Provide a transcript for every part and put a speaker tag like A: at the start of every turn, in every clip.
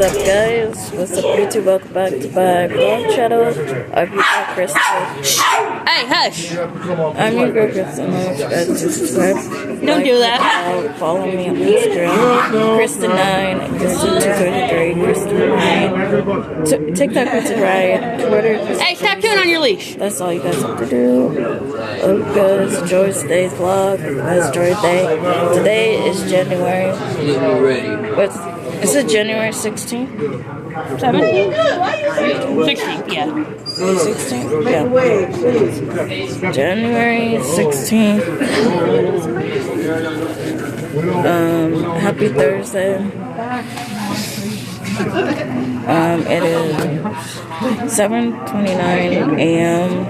A: What's up, guys? What's up, YouTube? Welcome back to my vlog channel. I'm your girl, Kristen.
B: Hey, hush!
A: I'm your girl, Kristen. I want you guys to subscribe.
B: Don't do that.
A: Follow me on Instagram. Kristen9, Kristen233, Kristen9. TikTok, Kristen Ryan. Twitter, Kristen.
B: Hey, stop chewing on your leash.
A: That's all you guys have to do. Hope you guys enjoy today's vlog. Hope you guys enjoyed today. Today is January. Is it January 16th?
B: 17th? 16th, yeah.
A: 16th? Yeah. January 16th. Happy Thursday. It is 7:29 a.m.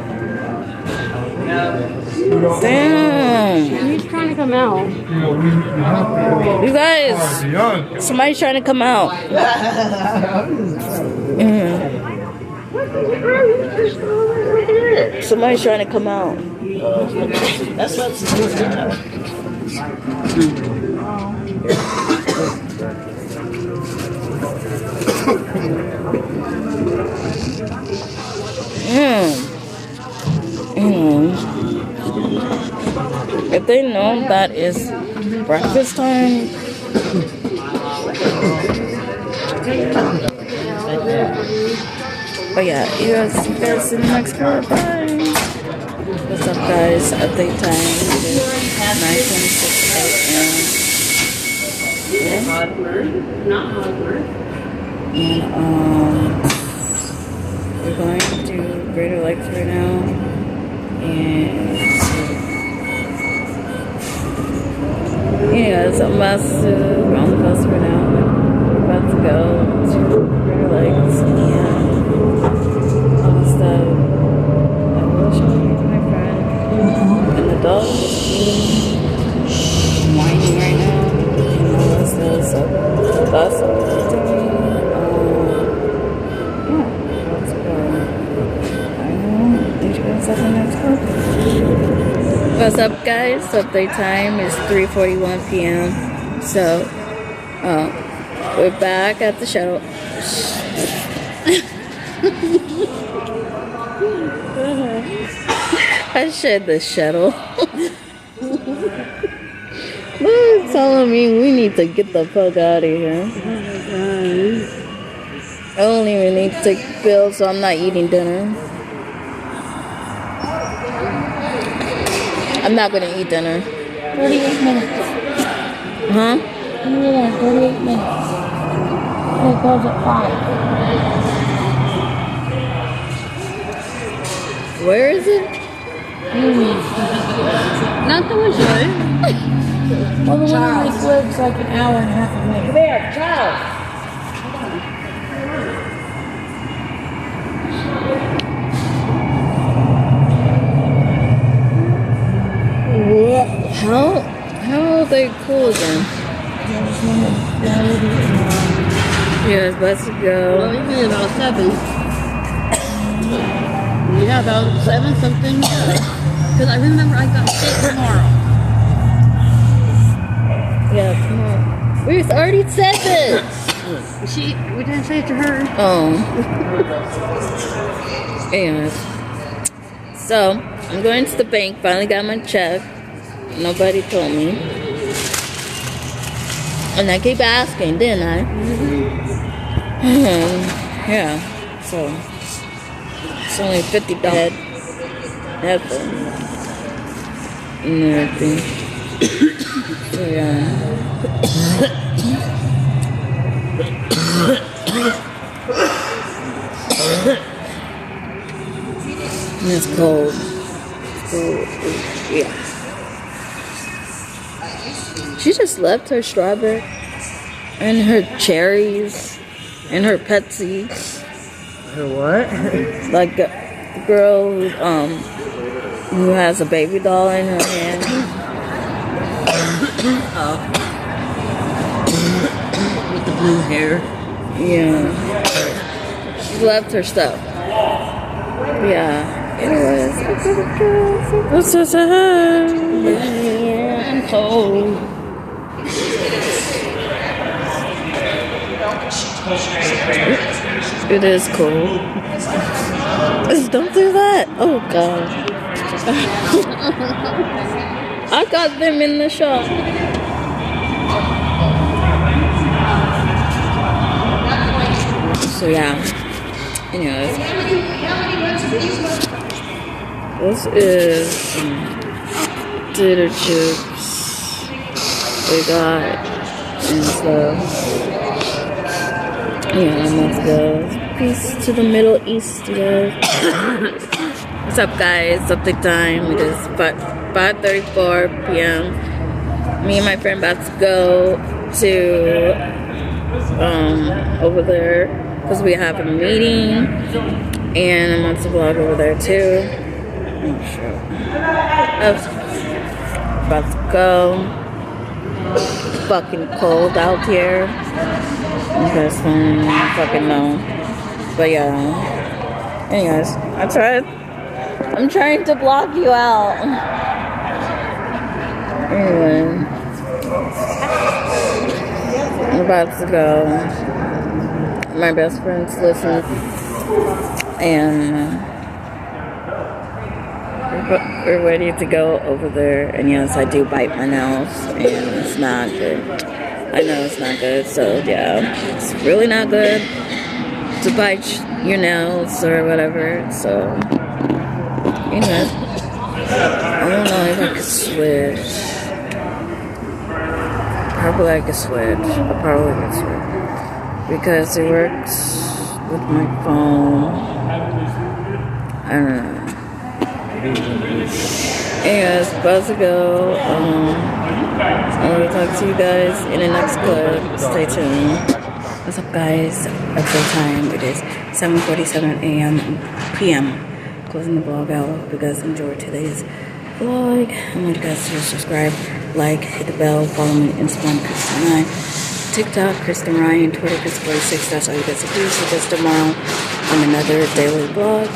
A: Damn!
B: He's trying to come out.
A: You guys, somebody's trying to come out. Somebody's trying to come out.
C: That's what's supposed to happen.
A: If they know that it's breakfast time, but yeah, you guys in the next part. Bye. What's up, guys? Update time. It is 9:26 a.m. And we're going to Greater Lakes right now, and yeah, it's on the bus right now. We're about to go to Greater Lakes and all the stuff. I will show you my friend. And the dog is whining right now. And all that stuff. So that's what we're doing. Yeah, let's go. I don't know. Did you guys have the next one? What's up, guys? Update time is 3:41 p.m. So, we're back at the shuttle. I said the shuttle. They're telling me we need to get the fuck out of here. I don't even need to take pills, so I'm not eating dinner. I'm not gonna eat dinner.
B: 38 minutes.
A: Huh?
B: Yeah, 38 minutes. It goes at 5.
A: Where is it?
B: Not the one show.
D: Well, the one like lives like an hour and a half away.
C: Come here, Charles.
A: How are they cool again? Yeah, it's about to go.
B: Well, you mean about 7. Yeah, about 7 something. Because I remember I got sick tomorrow.
A: Yeah, tomorrow. We already said this.
B: We didn't say it to her.
A: Oh. Anyways. So, I'm going to the bank. Finally got my check. Nobody told me. And I keep asking, didn't I? Yeah. So, it's only $50 head and everything. So, yeah. And it's cold. It's cold. Yeah. She just left her strawberry and her cherries and her Pepsi.
C: Her what?
A: Like the girl who has a baby doll in her hand.
C: With the blue hair.
A: Yeah. She left her stuff. Yeah. Anyways, what's this? Yeah, I'm cold. It is cool. Don't do that. Oh god. I got them in the shop. So yeah. Anyways. This is tater chips we got and stuff. Yeah, let's go. Peace to the Middle East, you guys. What's up, guys? Update time. It is 5:34 p.m. Me and my friend about to go to over there because we have a meeting, and I'm about to vlog over there too. Oh shit! About to go. Fucking cold out here. You guys don't fucking know. But yeah. Anyways, I'm trying to block you out. Anyway. I'm about to go. My best friend's listening. And we're ready to go over there. And yes, I do bite my nails. And it's not good. I know it's not good. So yeah, it's really not good to bite your nails or whatever. So, you know, I don't know if I could switch. Probably I could switch. I probably could switch. Because it works with my phone. I don't know. Anyways, about to go. I'm gonna talk to you guys in the next clip. Stay tuned. What's up, guys? At the time, it is 7:47 p.m. Closing the vlog out. Hope you guys enjoyed today's vlog. I want you guys to subscribe, like, hit the bell, follow me on Instagram, Kristen9, TikTok, Kristen Ryan, Twitter, Kristen46. That's all you guys have to do. See you guys tomorrow on another daily vlog.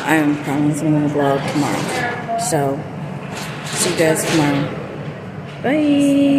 A: I am promising a vlog tomorrow. So, see you guys tomorrow. Bye.